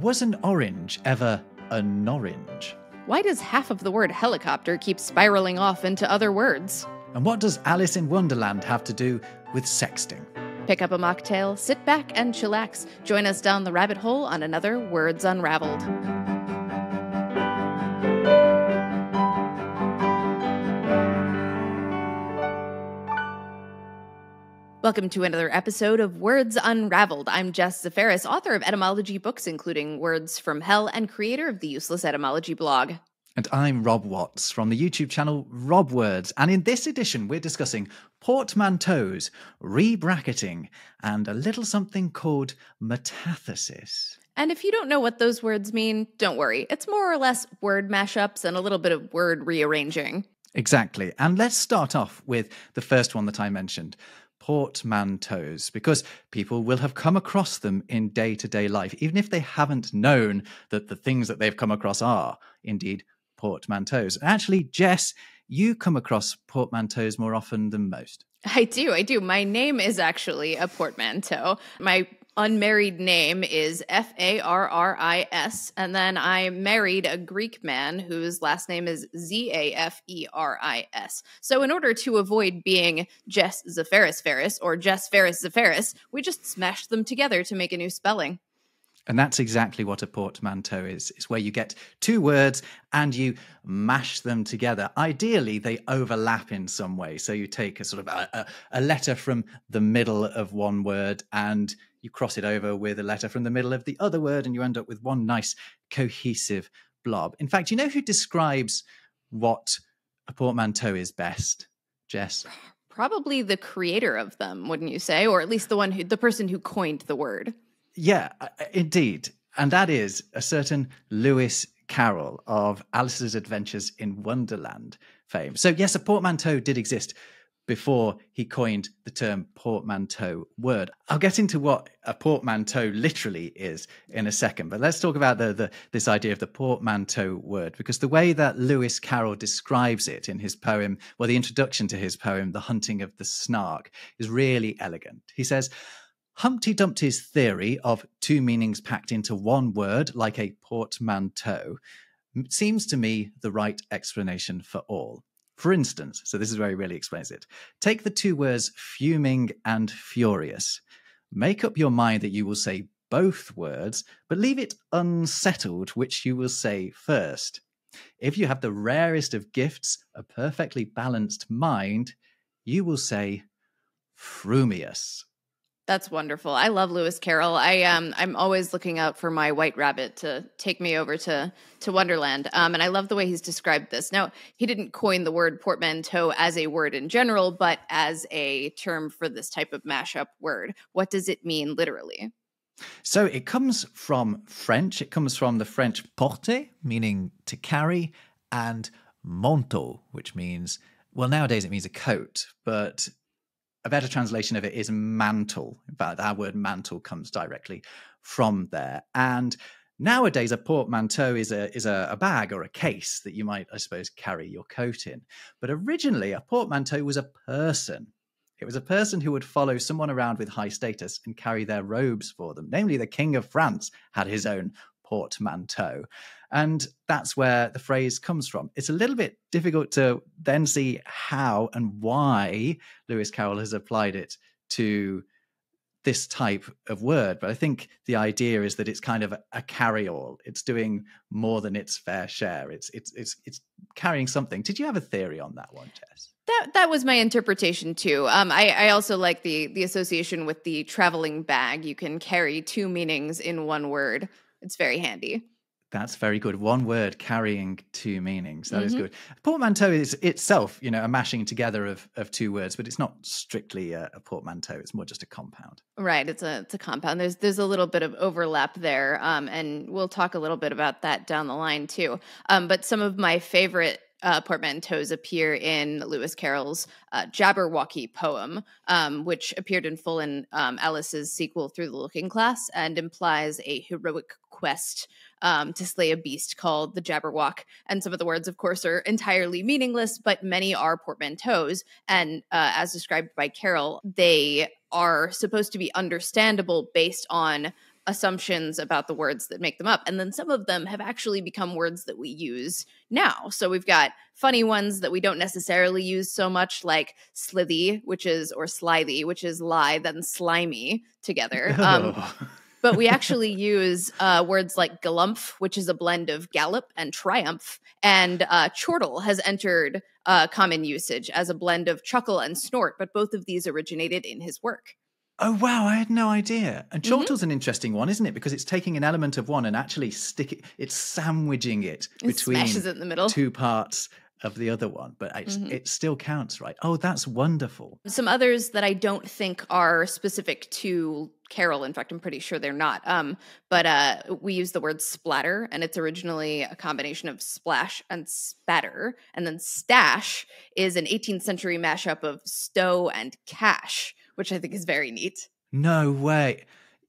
Was an orange ever a norange? Why does half of the word helicopter keep spiraling off into other words? And what does Alice in Wonderland have to do with sexting? Pick up a mocktail, sit back and chillax. Join us down the rabbit hole on another Words Unravelled. Welcome to another episode of Words Unravelled. I'm Jess Zafaris, author of etymology books, including Words from Hell, and creator of the Useless Etymology blog. And I'm Rob Watts from the YouTube channel Rob Words. And in this edition, we're discussing portmanteaus, rebracketing, and a little something called metathesis. And if you don't know what those words mean, don't worry. It's more or less word mashups and a little bit of word rearranging. Exactly. And let's start off with the first one that I mentioned. Portmanteaus, because people will have come across them in day-to-day life, even if they haven't known that the things that they've come across are indeed portmanteaus. Actually, Jess, you come across portmanteaus more often than most. I do. My name is actually a portmanteau. My unmarried name is Farris, and then I married a Greek man whose last name is Zaferis. So in order to avoid being Jess Zafaris or Jess Ferris Zafaris, we just smashed them together to make a new spelling. And that's exactly what a portmanteau is. It's where you get two words and you mash them together. Ideally, they overlap in some way. So you take a sort of a letter from the middle of one word and you cross it over with a letter from the middle of the other word, and you end up with one nice cohesive blob. In fact, you know who describes what a portmanteau is best, Jess? Probably the creator of them, wouldn't you say? Or at least the person who coined the word. Yeah, indeed. And that is a certain Lewis Carroll of Alice's Adventures in Wonderland fame. So yes, a portmanteau did exist before he coined the term portmanteau word. I'll get into what a portmanteau literally is in a second, but let's talk about this idea of the portmanteau word, because the way that Lewis Carroll describes it in his poem, well, the introduction to his poem, The Hunting of the Snark, is really elegant. He says, Humpty Dumpty's theory of two meanings packed into one word, like a portmanteau, seems to me the right explanation for all. For instance, so this is where he really explains it, take the two words fuming and furious. Make up your mind that you will say both words, but leave it unsettled which you will say first. If you have the rarest of gifts, a perfectly balanced mind, you will say frumious. That's wonderful. I love Lewis Carroll. I'm always looking out for my white rabbit to take me over to Wonderland. And I love the way he's described this. Now, he didn't coin the word portmanteau as a word in general, but as a term for this type of mashup word. What does it mean literally? So it comes from French. It comes from the French porter, meaning to carry, and manteau, which means, well, nowadays it means a coat, but a better translation of it is mantle. In fact, our word mantle comes directly from there. And nowadays, a portmanteau is a bag or a case that you might, I suppose, carry your coat in. But originally, a portmanteau was a person. It was a person who would follow someone around with high status and carry their robes for them. Namely, the King of France had his own portmanteau. And that's where the phrase comes from. It's a little bit difficult to then see how and why Lewis Carroll has applied it to this type of word. But I think the idea is that it's kind of a carry-all. It's doing more than its fair share. It's carrying something. Did you have a theory on that one, Jess? That was my interpretation too. I also like the association with the traveling bag. You can carry two meanings in one word. It's very handy. That's very good. One word carrying two meanings. That is good. Portmanteau is itself, a mashing together of two words, but it's not strictly a portmanteau. It's more just a compound. Right. It's a compound. There's a little bit of overlap there, and we'll talk a little bit about that down the line too. But some of my favorite portmanteaus appear in Lewis Carroll's Jabberwocky poem, which appeared in full in Alice's sequel Through the Looking Glass and implies a heroic quest to slay a beast called the Jabberwock. And some of the words, of course, are entirely meaningless, but many are portmanteaus. And as described by Carroll, they are supposed to be understandable based on assumptions about the words that make them up. And then some of them have actually become words that we use now. So we've got funny ones that we don't necessarily use so much, like slithy, or slithy, which is lie, then slimy together. But we actually use words like galumph, which is a blend of gallop and triumph. And chortle has entered common usage as a blend of chuckle and snort, but both of these originated in his work. Oh, wow, I had no idea. And chortle's an interesting one, isn't it? Because it's taking an element of one and actually it's sandwiching it between smashes it in the middle. two parts of the other one, but it still counts, right? Oh, that's wonderful. Some others that I don't think are specific to Carol. In fact, I'm pretty sure they're not. But we use the word splatter, and it's originally a combination of splash and spatter. And then stash is an 18th century mashup of stow and cash, which I think is very neat. No way.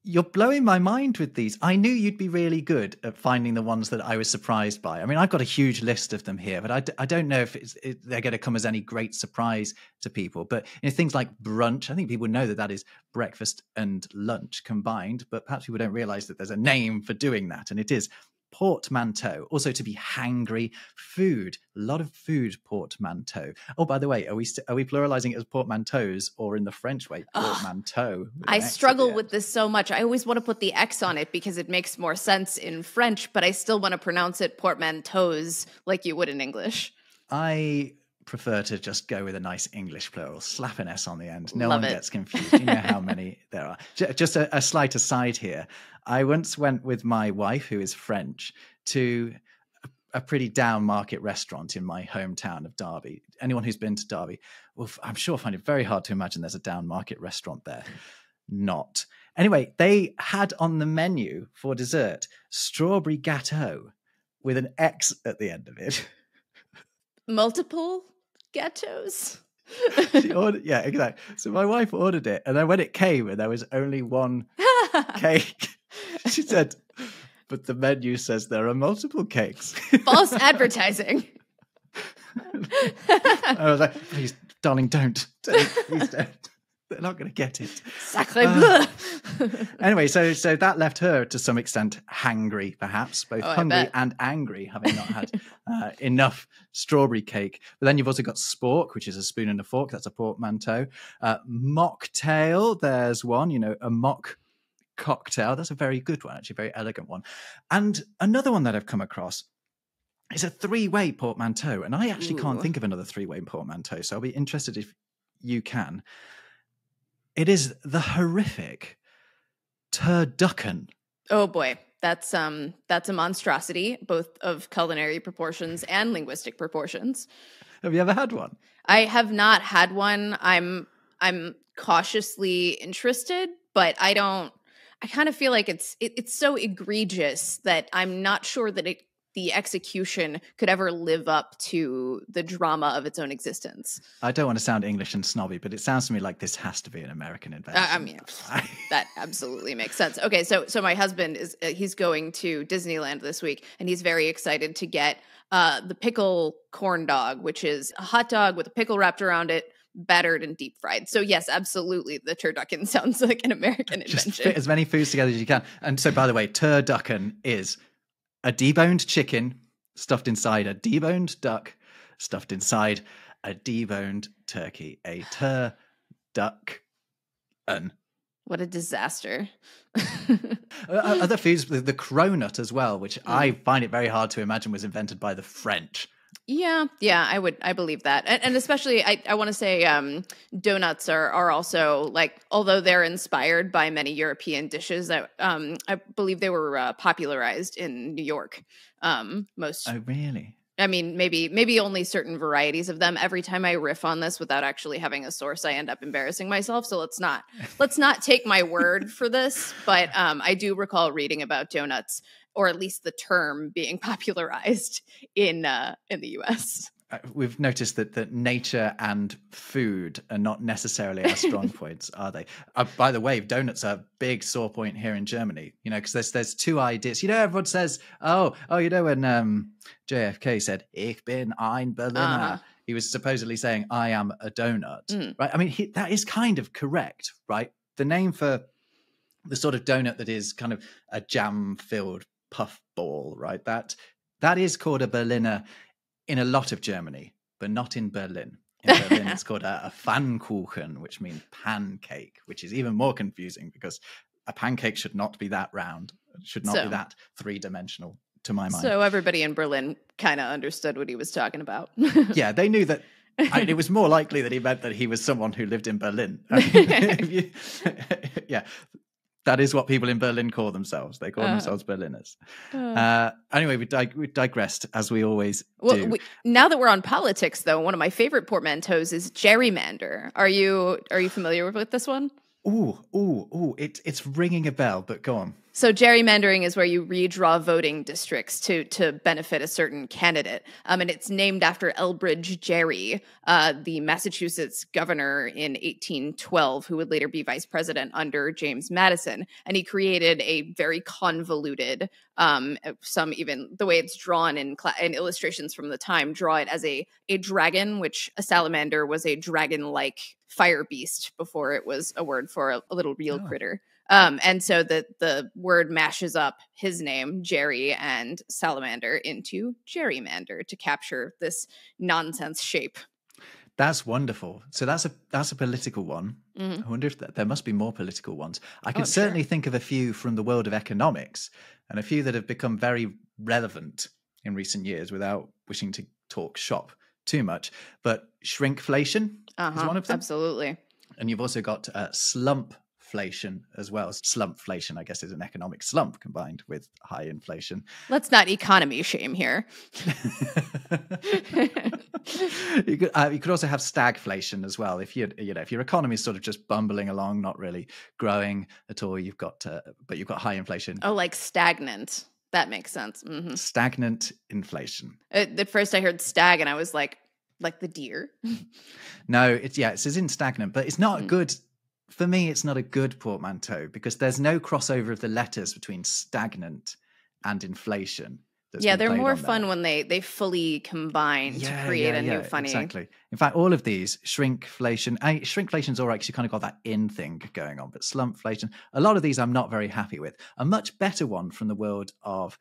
You're blowing my mind with these. I knew you'd be really good at finding the ones that I was surprised by. I mean, I've got a huge list of them here, but I don't know if they're going to come as any great surprise to people. But things like brunch, I think people know that is breakfast and lunch combined, but perhaps people don't realize that there's a name for doing that, and it is portmanteau. Also, to be hangry, food, a lot of food portmanteau. Oh, by the way, are we pluralizing it as portmanteaus, or in the French way, portmanteau? I struggle with this so much. I always want to put the X on it because it makes more sense in French, but I still want to pronounce it portmanteaus like you would in English. I prefer to just go with a nice English plural, slap an S on the end. No Love one it. gets confused. You know how many there are. Just a slight aside here. I once went with my wife, who is French, to a pretty down market restaurant in my hometown of Derby. Anyone who's been to Derby will, I'm sure, find it very hard to imagine there's a down market restaurant there. Not. Anyway, they had on the menu for dessert strawberry gâteau with an X at the end of it. Multiple gâteaux? Yeah, exactly. So my wife ordered it, and then when it came and there was only one cake, she said, but the menu says there are multiple cakes. False advertising. I was like, please, darling, don't. Please don't. They're not going to get it. Sacre bleu. Anyway, so that left her to some extent hangry, perhaps, both hungry and angry, having not had enough strawberry cake. But then you've also got spork, which is a spoon and a fork. That's a portmanteau. Mocktail, there's one, a mock cocktail. That's a very good one, actually, a very elegant one. And another one that I've come across is a three-way portmanteau. And I actually can't think of another three-way portmanteau, so I'll be interested if you can. It is the horrific turducken. Oh boy, that's a monstrosity, both of culinary proportions and linguistic proportions. Have you ever had one? I have not had one. I'm cautiously interested, but I kind of feel like it's so egregious that I'm not sure that the execution could ever live up to the drama of its own existence. I don't want to sound English and snobby, but it sounds to me like this has to be an American invention. I mean, that absolutely makes sense. Okay, so my husband he's going to Disneyland this week, and he's very excited to get the pickle corn dog, which is a hot dog with a pickle wrapped around it, battered and deep fried. So yes, absolutely, the turducken sounds like an American invention. Just fit as many foods together as you can. And so, by the way, turducken is a deboned chicken stuffed inside a deboned duck, stuffed inside a deboned turkey. A turducken. What a disaster. Other foods, the cronut as well, which I find it very hard to imagine was invented by the French. Yeah, I believe that. And especially, I want to say donuts are also, like, although they're inspired by many European dishes, I believe they were popularized in New York. Oh, really? I mean, maybe only certain varieties of them. Every time I riff on this without actually having a source, I end up embarrassing myself. So let's not take my word for this. But I do recall reading about donuts, or at least the term being popularized in the U.S. We've noticed that nature and food are not necessarily our strong points, are they? By the way, donuts are a big sore point here in Germany, because there's two ideas. Everyone says, when JFK said, "Ich bin ein Berliner," he was supposedly saying, "I am a donut," right? I mean, that is kind of correct, right? The name for the sort of donut that is kind of a jam-filled puff ball, right? That is called a Berliner in a lot of Germany, but not in Berlin. In Berlin, it's called a Pfannkuchen, which means pancake, which is even more confusing because a pancake should not be that round. It should not be that three-dimensional, to my mind. So everybody in Berlin kind of understood what he was talking about. Yeah, they knew that. It was more likely that he meant that he was someone who lived in Berlin. Yeah, that is what people in Berlin call themselves. They call themselves Berliners. Anyway, we digressed, as we always do. Now that we're on politics, though, one of my favorite portmanteaus is gerrymander. Are you familiar with this one? Ooh! It's ringing a bell, but go on. So gerrymandering is where you redraw voting districts to benefit a certain candidate. And it's named after Elbridge Gerry, the Massachusetts governor in 1812, who would later be vice president under James Madison. And he created a very convoluted, some even the way it's drawn in illustrations from the time, draw it as a dragon, which a salamander was a dragon-like fire beast before it was a word for a little real critter. And so the word mashes up his name, Jerry, and salamander into gerrymander to capture this nonsense shape. That's wonderful. So that's a political one. I wonder if there must be more political ones. I can certainly think of a few from the world of economics and a few that have become very relevant in recent years without wishing to talk shop too much. But shrinkflation is one of them. Absolutely. And you've also got slumpflation as well. Slumpflation, I guess, is an economic slump combined with high inflation. Let's not economy shame here. You could also have stagflation as well. If if your economy is sort of just bumbling along, not really growing at all, but you've got high inflation. Oh, like stagnant. That makes sense. Mm-hmm. Stagnant inflation. At first I heard stag and I was like the deer. No, it says in stagnant, but it's not good. For me, it's not a good portmanteau because there's no crossover of the letters between stagnant and inflation. Yeah, they're more fun when they fully combine to create a new funny. Exactly. In fact, all of these, shrinkflation, shrinkflation's all right because you kind of got that in thing going on, but slumpflation, a lot of these I'm not very happy with. A much better one from the world of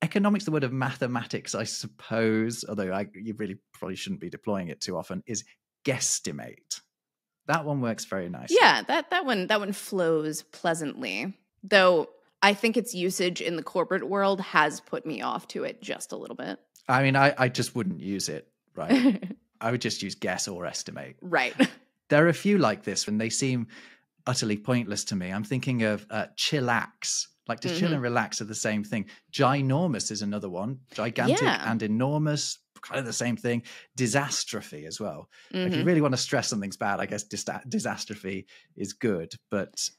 economics, the word of mathematics, I suppose, although you really probably shouldn't be deploying it too often, is guesstimate. That one works very nicely. Yeah, that one flows pleasantly, though. I think its usage in the corporate world has put me off to it just a little bit. I mean, I just wouldn't use it, right? I would just use guess or estimate. Right. There are a few like this, and they seem utterly pointless to me. I'm thinking of chillax. Like to chill and relax are the same thing. Ginormous is another one. Gigantic and enormous, kind of the same thing. Disastrophe as well. If you really want to stress something's bad, I guess disastrophe is good. But,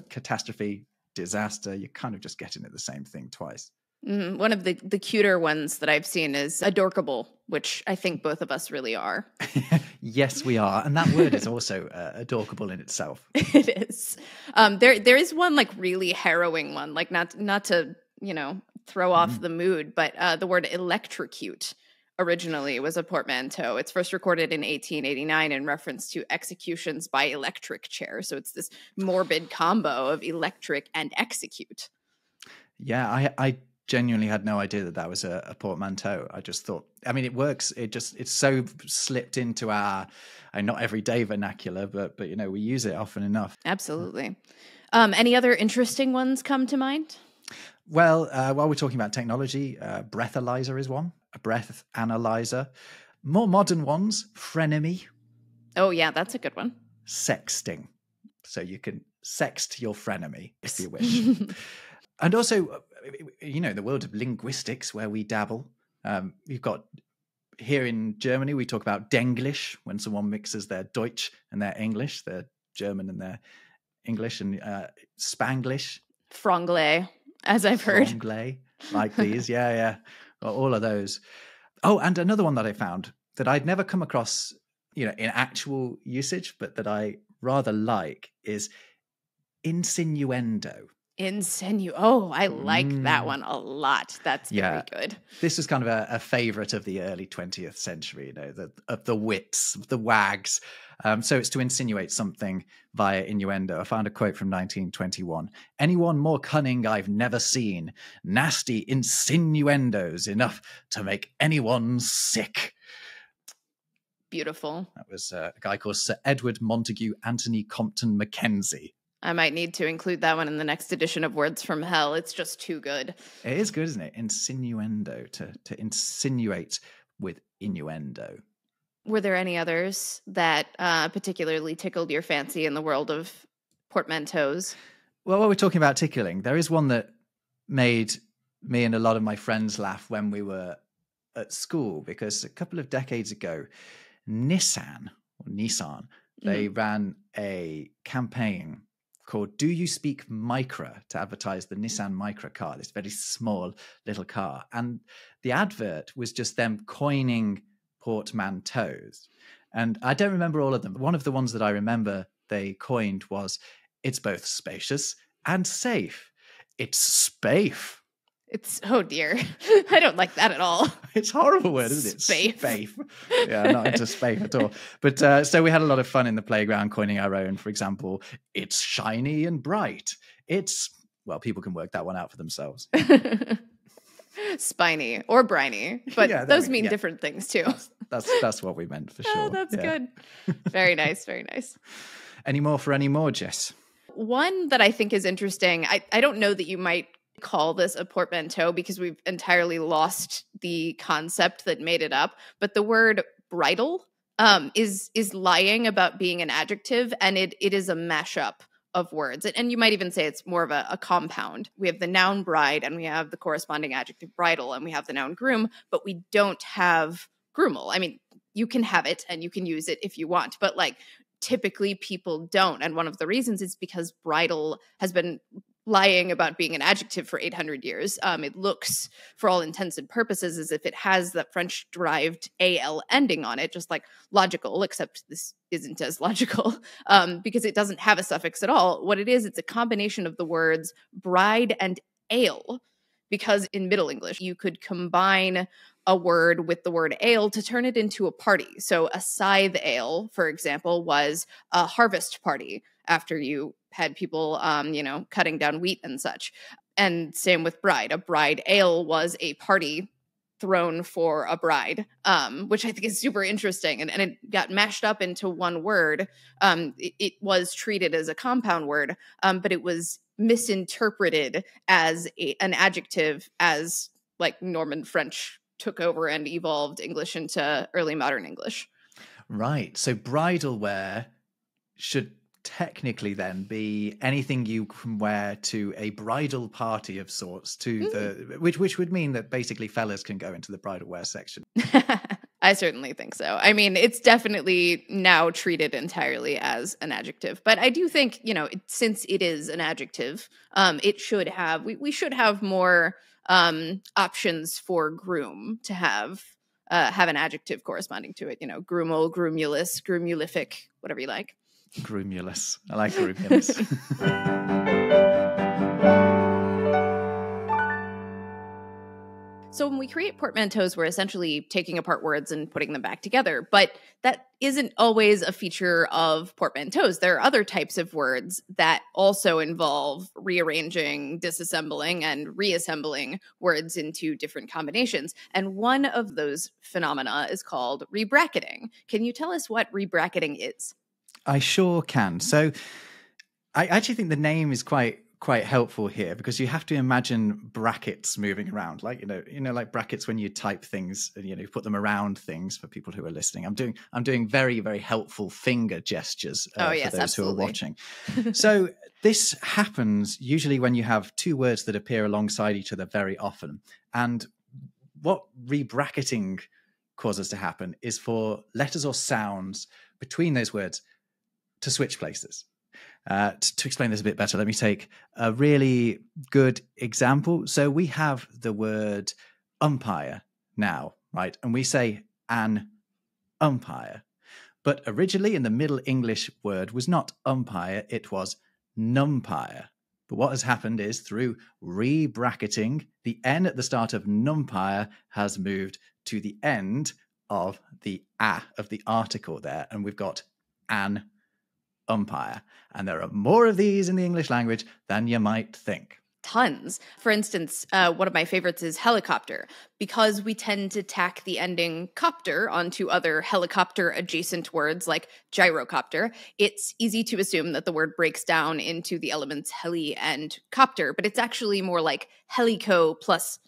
catastrophe, disaster, you're kind of just getting at the same thing twice. One of the cuter ones that I've seen is adorkable, which I think both of us really are. Yes, we are. And that word is also adorkable in itself. It is. There is one like really harrowing one, like not to, throw off the mood, but the word electrocute originally was a portmanteau. It's first recorded in 1889 in reference to executions by electric chair. So it's this morbid combo of electric and execute. Yeah, I genuinely had no idea that was a portmanteau. I just thought, I mean, it works. It's so slipped into our not everyday vernacular, but we use it often enough. Absolutely. Any other interesting ones come to mind? Well, while we're talking about technology, breathalyzer is one. A breath analyzer. More modern ones, frenemy. Oh, yeah, that's a good one. Sexting. So you can sext your frenemy if you wish. And also, the world of linguistics where we dabble. You've got here in Germany, we talk about Denglish when someone mixes their Deutsch and their English, their German and their English, and Spanglish. Franglais, as I've heard. Franglais, like these, yeah. All of those. Oh, and another one that I found that I'd never come across, in actual usage, but that I rather like is insinuendo. Oh, I like that one a lot. That's very good. This was kind of a favorite of the early 20th century, of the wits, of the wags. So it's to insinuate something via innuendo. I found a quote from 1921. Anyone more cunning I've never seen. Nasty insinuendos enough to make anyone sick. Beautiful. That was a guy called Sir Edward Montague Anthony Compton Mackenzie. I might need to include that one in the next edition of Words from Hell. It's just too good. It is good, isn't it? Insinuendo, to insinuate with innuendo. Were there any others that particularly tickled your fancy in the world of portmanteaus? Well, while we're talking about tickling, there is one that made me and a lot of my friends laugh when we were at school, because a couple of decades ago, Nissan, they ran a campaign called Do You Speak Micra, to advertise the Nissan Micra car, this very small little car. And the advert was just them coining portmanteaus. And I don't remember all of them, but one of the ones that I remember they coined was, it's both spacious and safe. It's spafe. It's, oh dear. I don't like that at all. It's a horrible word, isn't it? Spafe. Yeah, not into spafe at all. But so we had a lot of fun in the playground coining our own. For example, it's shiny and bright. It's, well, people can work that one out for themselves. Spiny or briny, but those mean different things too. That's what we meant for sure. Oh, that's good. Very nice, very nice. Any more, Jess? One that I think is interesting, I don't know that you might call this a portmanteau because we've entirely lost the concept that made it up, but the word bridal is lying about being an adjective, and it is a mashup of words. And you might even say it's more of a compound. We have the noun bride, and we have the corresponding adjective bridal, and we have the noun groom, but we don't have groomal. I mean, you can have it and you can use it if you want, but like typically people don't. And one of the reasons is because bridal has been lying about being an adjective for 800 years. It looks, for all intents and purposes, as if it has that French-derived AL ending on it, just like logical, except this isn't as logical because it doesn't have a suffix at all. What it is, it's a combination of the words bride and ale, because in Middle English, you could combine a word with the word ale to turn it into a party. So a scythe ale, for example, was a harvest party after you had people, cutting down wheat and such. And same with bride. A bride ale was a party thrown for a bride, which I think is super interesting. And it got mashed up into one word. It was treated as a compound word, but it was misinterpreted as an adjective as like Norman French took over and evolved English into early modern English. Right. So bridal wear should technically then be anything you can wear to a bridal party of sorts, to which would mean that basically fellas can go into the bridal wear section. I certainly think so. I mean, it's definitely now treated entirely as an adjective, but I do think, since it is an adjective, it should have, we should have more options for groom to have an adjective corresponding to it, groomal, groomulous, groomulific, whatever you like. Groomulous. I like groomulous. So when we create portmanteaus, we're essentially taking apart words and putting them back together. But that isn't always a feature of portmanteaus. There are other types of words that also involve rearranging, disassembling, and reassembling words into different combinations. And one of those phenomena is called rebracketing. Can you tell us what rebracketing is? I sure can. So I actually think the name is quite helpful here, because you have to imagine brackets moving around, like like brackets when you type things and you put them around things. For people who are listening, I'm doing very, very helpful finger gestures for those absolutely. who are watching. So this happens usually when you have two words that appear alongside each other very often. And what rebracketing causes to happen is for letters or sounds between those words to switch places. To explain this a bit better, let me take a really good example. So we have the word umpire now, right? And we say an umpire. But originally in the Middle English word was not umpire, it was numpire. But what has happened is through rebracketing, the N at the start of numpire has moved to the end of the A of the article there. And we've got an umpire. And there are more of these in the English language than you might think. Tons. For instance, one of my favorites is helicopter, because we tend to tack the ending copter onto other helicopter adjacent words like gyrocopter. It's easy to assume that the word breaks down into the elements heli and copter, but it's actually more like helico plus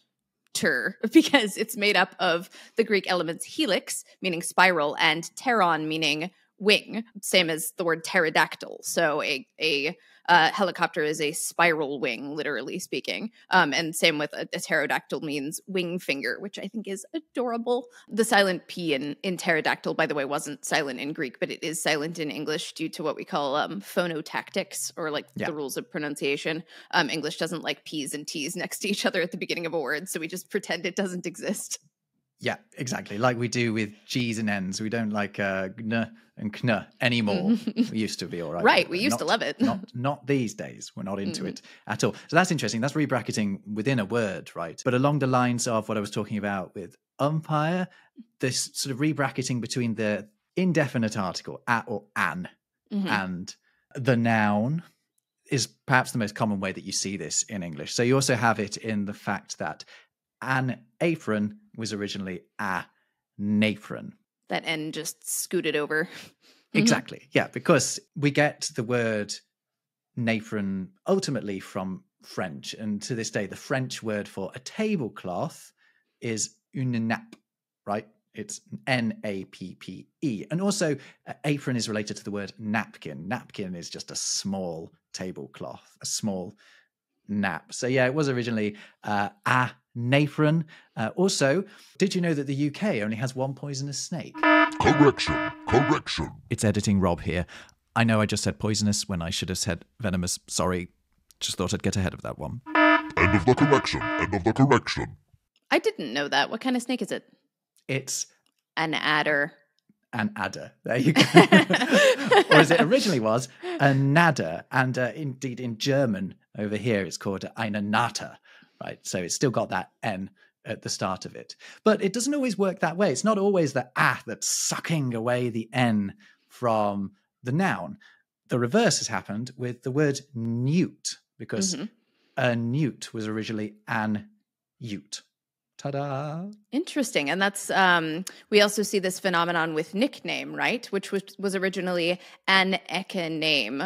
ter, because it's made up of the Greek elements helix, meaning spiral, and pteron, meaning wing, same as the word pterodactyl. So a helicopter is a spiral wing, literally speaking. And same with a pterodactyl means wing finger, which I think is adorable. The silent P in pterodactyl, by the way, wasn't silent in Greek, but it is silent in English due to what we call phonotactics, or like the rules of pronunciation. English doesn't like P's and T's next to each other at the beginning of a word, so we just pretend it doesn't exist. Yeah, exactly. Like we do with G's and N's. We don't like gn and kn anymore. We used to be all right. Right, we used to love it. Not these days. We're not into it at all. So that's interesting. That's rebracketing within a word, right? But along the lines of what I was talking about with umpire, this sort of rebracketing between the indefinite article, a or an, and the noun is perhaps the most common way that you see this in English. So you also have it in the fact that an apron was originally a napron. That N just scooted over. Exactly. Yeah, because we get the word napron ultimately from French. And to this day, the French word for a tablecloth is une nappe, right? It's N-A-P-P-E. And also, apron is related to the word napkin. Napkin is just a small tablecloth, a small nap. So yeah, it was originally a napron. Also, did you know that the UK only has one poisonous snake? Correction. It's editing Rob here. I know I just said poisonous when I should have said venomous. Sorry, just thought I'd get ahead of that one. End of the correction. I didn't know that. What kind of snake is it? It's an adder. An adder. There you go. Or as it originally was, a nadder. And indeed in German over here, it's called eine Natter, right? So it's still got that N at the start of it. But it doesn't always work that way. It's not always the that's sucking away the N from the noun. The reverse has happened with the word newt, because a newt was originally an ute. Ta-da! Interesting. And that's, we also see this phenomenon with nickname, right? Which was originally an eke name.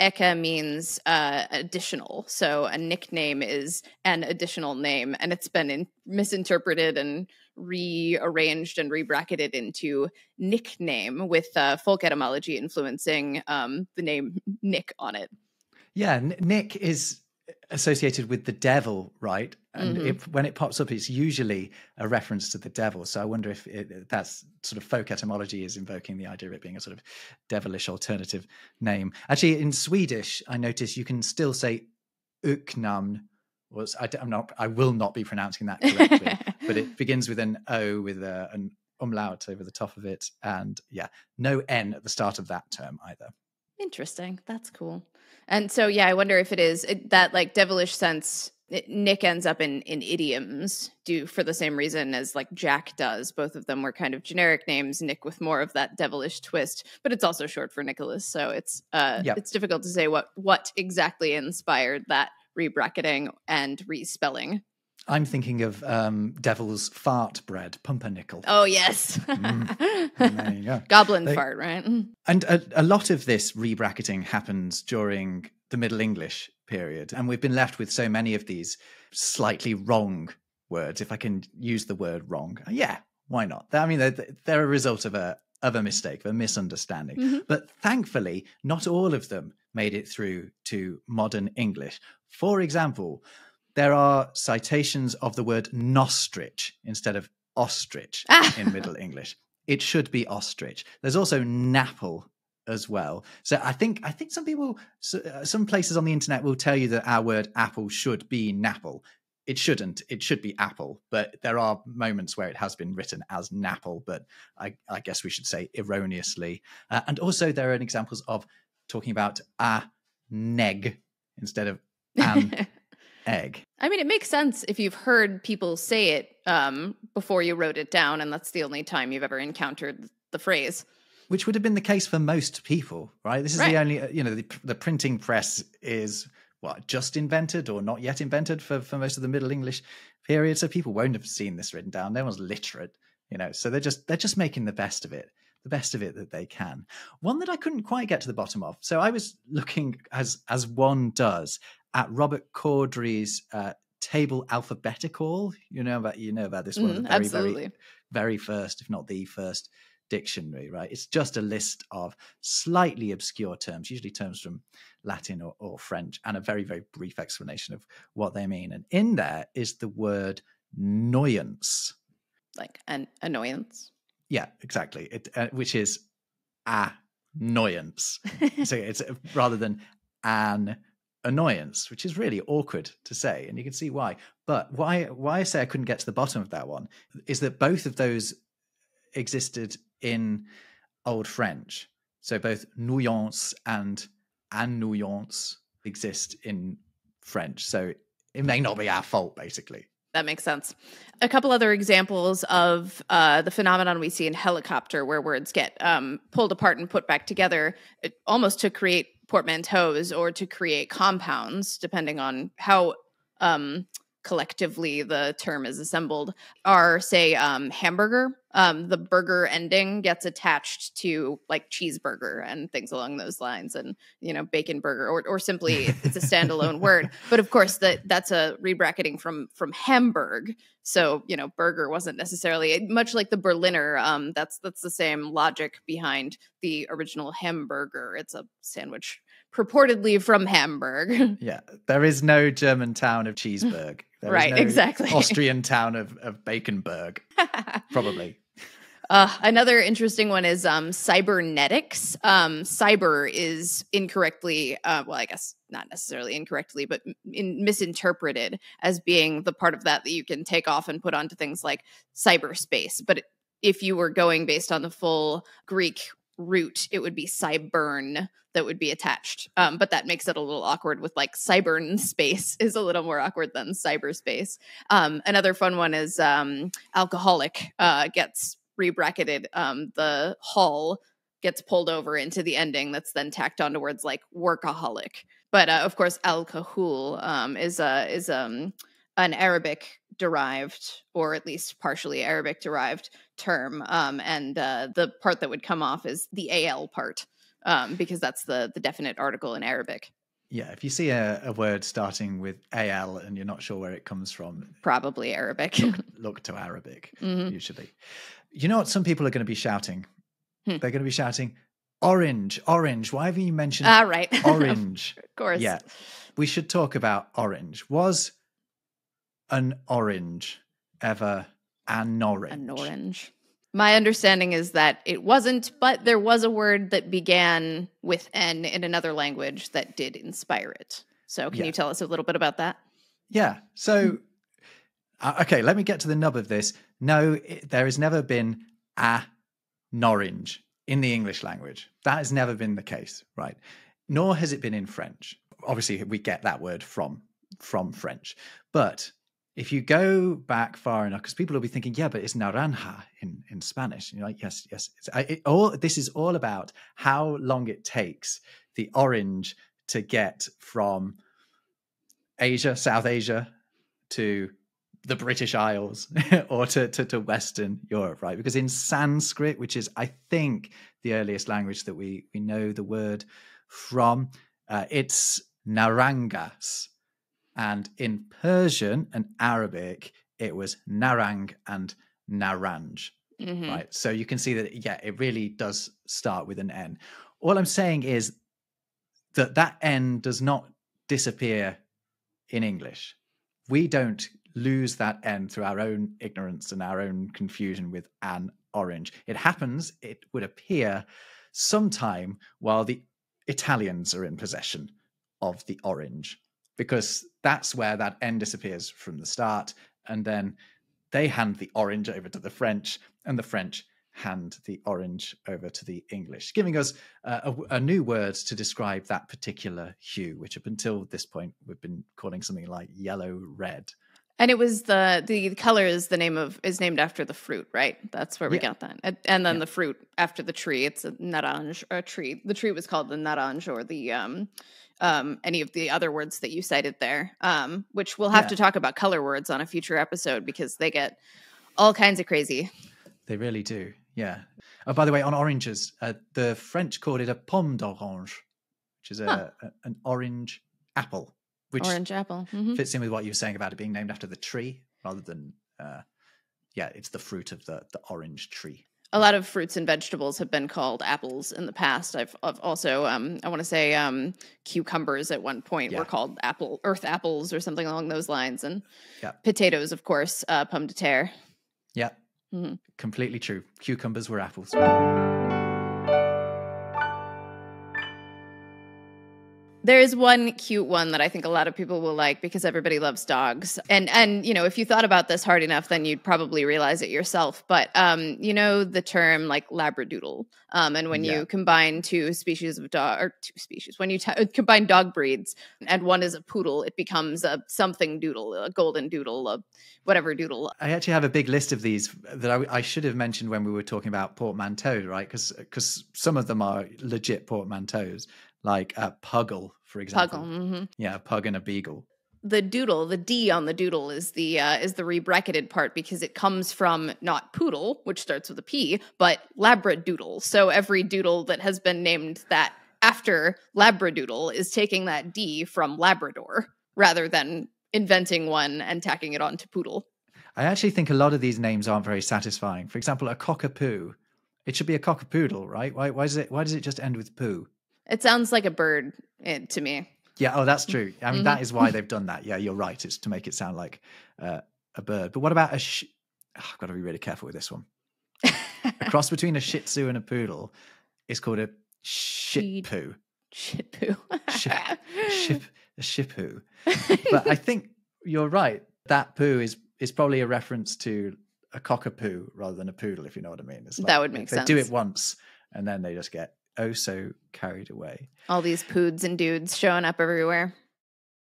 Eke means additional. So a nickname is an additional name. And it's been misinterpreted and rearranged and rebracketed into nickname, with folk etymology influencing the name Nick on it. Yeah, Nick is associated with the devil, right? And when it pops up, it's usually a reference to the devil. So I wonder if that's sort of folk etymology is invoking the idea of it being a sort of devilish alternative name. Actually, in Swedish, I notice you can still say uknamn. I will not be pronouncing that correctly, but it begins with an O with an umlaut over the top of it. And yeah, no N at the start of that term either. Interesting. That's cool. And so, yeah, I wonder if it is that like devilish sense. Nick ends up in idioms for the same reason as like Jack does. Both of them were kind of generic names. Nick with more of that devilish twist, but it's also short for Nicholas. So it's difficult to say what exactly inspired that rebracketing and respelling. I'm thinking of devil's fart bread, pumpernickel. Oh, yes. There you go. Goblin fart, right? And a lot of this rebracketing happens during the Middle English period. And we've been left with so many of these slightly wrong words, if I can use the word wrong. Yeah, why not? I mean, they're a result of a mistake, of a misunderstanding. But thankfully, not all of them made it through to modern English. For example, there are citations of the word nostrich instead of ostrich in Middle English. It should be ostrich. There's also napple as well. So I think some places on the internet will tell you that our word apple should be napple. It shouldn't. It should be apple. But there are moments where it has been written as napple, but I guess we should say erroneously. And also there are examples of talking about a neg instead of an egg. I mean, it makes sense if you've heard people say it before you wrote it down, and that's the only time you've ever encountered the phrase. Which would have been the case for most people, right? This is the only, the printing press is just invented or not yet invented for most of the Middle English period. So people won't have seen this written down. No one's literate, so they're just making the best of it that they can. One that I couldn't quite get to the bottom of. So I was looking as one does at Robert Corddry's table alphabetical. You know about this one of the very, very, very first, if not the first dictionary, right? It's just a list of slightly obscure terms, usually terms from Latin or French, and a very, very brief explanation of what they mean. And in there is the word annoyance. Like an annoyance? Yeah, exactly. Which is annoyance. So it's rather than an annoyance, which is really awkward to say, and you can see why. But why I say I couldn't get to the bottom of that one is that both of those existed in Old French. So both nuance and annoyance exist in French. So it may not be our fault, basically. That makes sense. A couple other examples of the phenomenon we see in helicopter, where words get pulled apart and put back together, almost to create portmanteaus or to create compounds, depending on how collectively the term is assembled, are, say, hamburger. The burger ending gets attached to like cheeseburger and things along those lines, and bacon burger, or simply it's a standalone word. But of course, that's a rebracketing from Hamburg. So burger wasn't necessarily, much like the Berliner. That's the same logic behind the original hamburger. It's a sandwich purportedly from Hamburg. Yeah, there is no German town of Cheeseburg. Right, exactly. Austrian town of Baconburg, probably. Another interesting one is cybernetics. Cyber is incorrectly, I guess not necessarily incorrectly, but misinterpreted as being the part of that you can take off and put onto things like cyberspace. But if you were going based on the full Greek root, it would be cybern that would be attached. But that makes it a little awkward with like cybern space is a little more awkward than cyberspace. Another fun one is alcoholic gets rebracketed. The hull gets pulled over into the ending that's then tacked onto words like workaholic. But of course, alcohol is an Arabic derived, or at least partially Arabic derived term. And the part that would come off is the AL part, because that's the definite article in Arabic. Yeah, if you see a word starting with AL and you're not sure where it comes from, probably Arabic. Look to Arabic, usually. You know what some people are going to be shouting? They're going to be shouting, orange, orange. Why haven't you mentioned right. orange? Of course. Yeah, we should talk about orange. Was an orange ever an orange? An orange. My understanding is that it wasn't, but there was a word that began with N in another language that did inspire it. So can you tell us a little bit about that? Yeah. So, okay, let me get to the nub of this. No, there has never been an orange in the English language. That has never been the case, right? Nor has it been in French. Obviously, we get that word from French. But if you go back far enough, because people will be thinking, yeah, but it's naranja in Spanish. And you're like, yes. This is all about how long it takes the orange to get from Asia, South Asia, to the British Isles or to Western Europe, right? Because in Sanskrit, which is, I think, the earliest language that we know the word from, it's narangas. And in Persian and Arabic, it was narang and naranj, right? So you can see that, yeah, it really does start with an N. All I'm saying is that N does not disappear in English. We don't lose that N through our own ignorance and our own confusion with an orange. It happens, it would appear, sometime while the Italians are in possession of the orange, because that's where that N disappears from the start. And then they hand the orange over to the French, and the French hand the orange over to the English, giving us a new word to describe that particular hue, which up until this point we've been calling something like yellow red. And it was the color is named after the fruit, right? That's where we got that. And then the fruit after the tree, it's a norange tree. The tree was called the norange, or the any of the other words that you cited there, which we'll have to talk about color words on a future episode because they get all kinds of crazy. They really do, yeah. Oh, by the way, on oranges, the French called it a pomme d'orange, which is an orange apple. Which orange apple fits in with what you were saying about it being named after the tree rather than, it's the fruit of the orange tree. A lot of fruits and vegetables have been called apples in the past. I've also, I want to say cucumbers at one point were called earth apples or something along those lines. And potatoes, of course, pomme de terre. Yeah, completely true. Cucumbers were apples. There is one cute one that I think a lot of people will like because everybody loves dogs. And you know, if you thought about this hard enough, then you'd probably realize it yourself. But you know the term like Labradoodle. And when you combine two species of dog, or two species, when you combine dog breeds and one is a poodle, it becomes a something doodle, a golden doodle, a whatever doodle. I actually have a big list of these that I should have mentioned when we were talking about portmanteaux, right? Because some of them are legit portmanteaus. Like a puggle, for example. Puggle, yeah, a pug and a beagle. The doodle, the D on the doodle is the rebracketed part because it comes from not poodle, which starts with a P, but labradoodle. So every doodle that has been named that after labradoodle is taking that D from Labrador rather than inventing one and tacking it onto poodle. I actually think a lot of these names aren't very satisfying. For example, a cockapoo. It should be a cockapoodle, right? Why does it just end with poo? It sounds like a bird to me. Yeah, oh, that's true. I mean, that is why they've done that. Yeah, you're right. It's to make it sound like a bird. But what about I've got to be really careful with this one. A cross between a Shih Tzu and a poodle is called a shit poo. Shit poo. A shipoo. But I think you're right. That poo is probably a reference to a cockapoo rather than a poodle, if you know what I mean. It's like, that would make sense. They do it once and then they just get so carried away. All these poods and dudes showing up everywhere.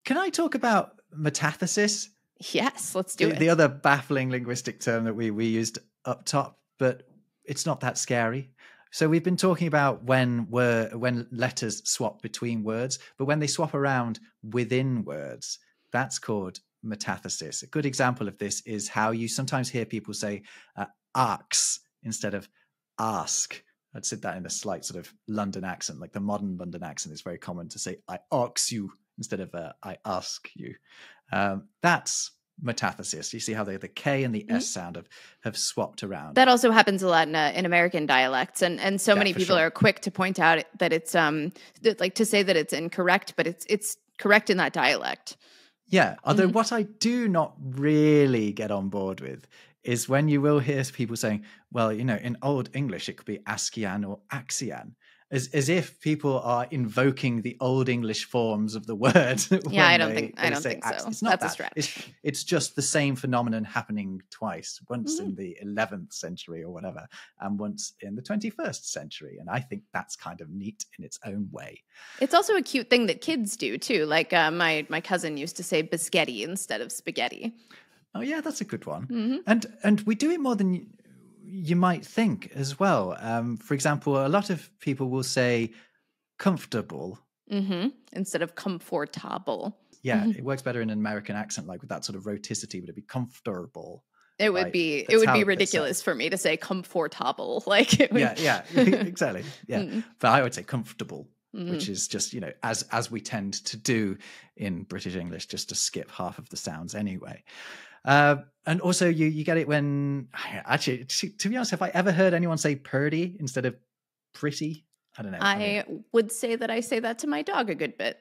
Can I talk about metathesis? Yes, let's do it. The other baffling linguistic term that we used up top, but it's not that scary. So we've been talking about when letters swap between words, but when they swap around within words, that's called metathesis. A good example of this is how you sometimes hear people say arcs instead of ask. I'd said that in a slight sort of London accent, like the modern London accent is very common to say, I ask you instead of I ask you. That's metathesis. You see how the K and the S sound have swapped around. That also happens a lot in American dialects. And so many people are quick to point out that it's like to say that it's incorrect, but it's correct in that dialect. Yeah. Although what I do not really get on board with is when you will hear people saying, well, you know, in Old English, it could be Askian or Axian, as if people are invoking the Old English forms of the word. Yeah, I don't think so. It's not That's a stretch. It's just the same phenomenon happening twice, once in the 11th century or whatever, and once in the 21st century. And I think that's kind of neat in its own way. It's also a cute thing that kids do too. Like my cousin used to say biscotti instead of spaghetti. Oh yeah, that's a good one. And we do it more than you might think as well. For example, a lot of people will say comfortable instead of comfortable. Yeah, it works better in an American accent, like with that sort of roticity. Would it be comfortable? It would be ridiculous for me to say comfortable. Like it would... yeah, exactly. Yeah, but I would say comfortable, which is just, you know, as we tend to do in British English, just to skip half of the sounds anyway. And also you get it when, actually, to be honest, have I ever heard anyone say purdy instead of pretty? I don't know. I would say that I say that to my dog a good bit.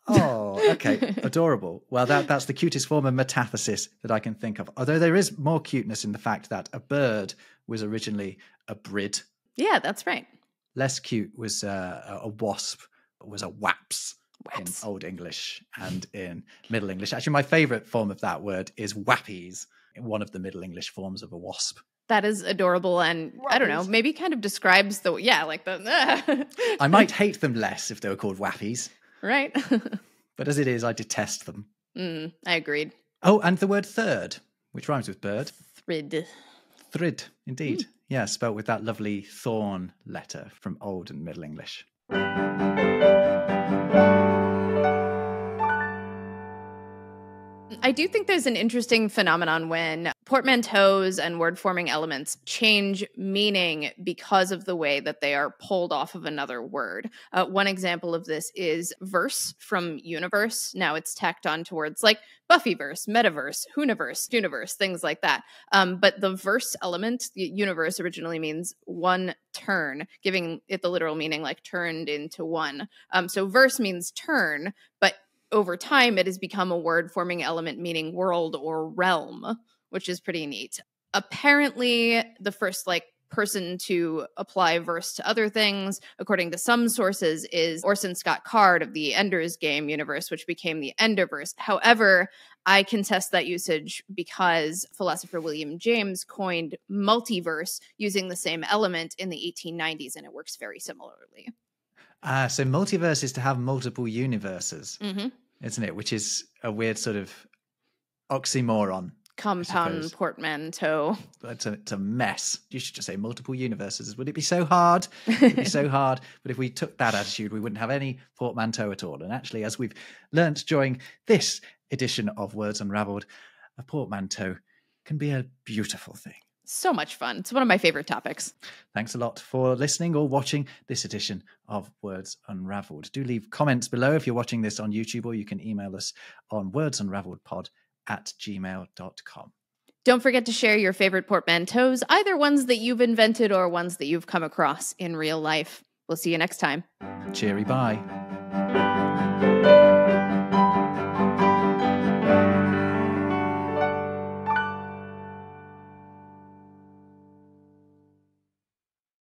Oh, okay. Adorable. Well, that's the cutest form of metathesis that I can think of. Although there is more cuteness in the fact that a bird was originally a brid. Yeah, that's right. Less cute was a wasp, was a waps. In Old English and in Middle English. Actually, my favourite form of that word is wappies, one of the Middle English forms of a wasp. That is adorable, and I don't know, Wappies. maybe kind of describes the I might hate them less if they were called wappies, right. but as it is, I detest them. I agreed. Oh, and the word third, which rhymes with bird. Thrid. Thrid, indeed. Yeah, spelt with that lovely thorn letter from Old and Middle English. I do think there's an interesting phenomenon when portmanteaus and word-forming elements change meaning because of the way that they are pulled off of another word. One example of this is verse from universe. Now it's tacked on to words like Buffyverse, metaverse, Hooniverse, Dooniverse, things like that. But the verse element, the universe, originally means one turn, giving it the literal meaning like turned into one. So verse means turn, but over time, it has become a word-forming element meaning world or realm, which is pretty neat. Apparently, the first person to apply verse to other things, according to some sources, is Orson Scott Card of the Ender's Game universe, which became the Enderverse. However, I contest that usage because philosopher William James coined multiverse using the same element in the 1890s, and it works very similarly. So multiverse is to have multiple universes, isn't it? Which is a weird sort of oxymoron. Compound portmanteau. It's a mess. You should just say multiple universes. Would it be so hard? It would be so hard. But if we took that attitude, we wouldn't have any portmanteau at all. And actually, as we've learnt during this edition of Words Unravelled, a portmanteau can be a beautiful thing. So much fun. It's one of my favorite topics. Thanks a lot for listening or watching this edition of Words Unravelled. Do leave comments below if you're watching this on YouTube, or you can email us on wordsunravelledpod@gmail.com. Don't forget to share your favorite portmanteaus, either ones that you've invented or ones that you've come across in real life. We'll see you next time. Cheery bye.